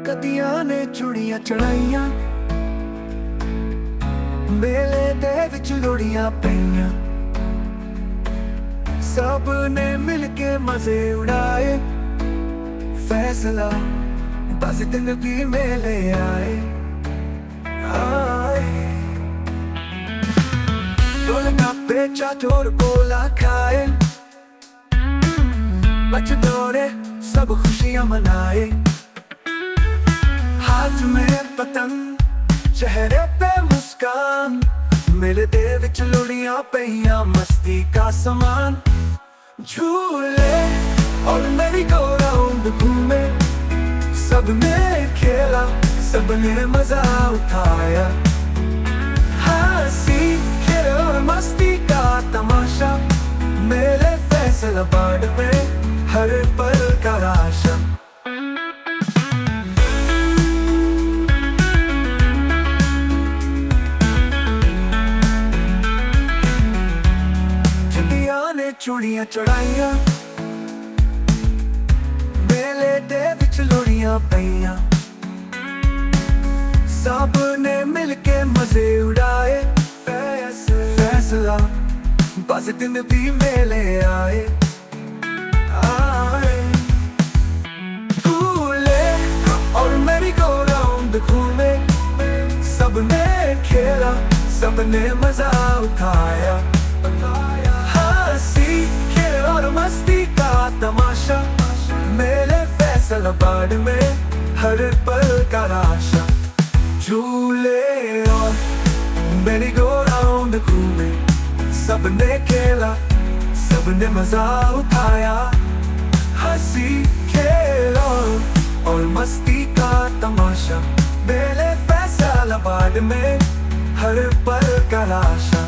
ਕਦੀਆਂ ਨੇ ਚੂੜੀਆਂ ਚੜਾਈਆਂ, ਮੇਲੇ ਦੇ ਵਿੱਚ ਲੋੜੀਆਂ ਪਈਆਂ। ਸਭ ਨੇ ਮਿਲ ਕੇ ਮਜ਼ੇ ਉਡਾਏ, ਫੈਸਲਾ ਬਸ ਦਿਨ ਵੀ ਮੇਲੇ ਆਏ। ढोलना चाचोर कोला खाए, बच्चे दौड़े सब खुशियां मनाए। हाथ में पतंग चेहरे पे मुस्कान, मेले दे विच लोड़ियां पईयां मस्ती का सामान। झूले और मेरी गो राउंड घूमे, सबने खेला सबने मजा उठाया। हंसी खेल और मस्ती का तमाशा, मेरे फैसलाबाद में हर पल का राशन। चिड़िया ने चूड़ियां चढ़ाइयां, मेले दे विच लोड़ियां पईयां। सब ने मिल के मजे उड़ाए, फैसला बस दिन भी मेले आए। झूले और मेरी गो राउंड घूमे, सबने खेला सबने मजा उठाया। हंसी खेल और मस्ती का तमाशा, मेरे फैसलाबाद में हर पल का राशन। झूले और मेरी गो राउंड घूमे, सबने खेला सबने मजा उठाया। हंसी खेल और मस्ती का तमाशा, मेरे फैसलाबाद में हर पल का राशन।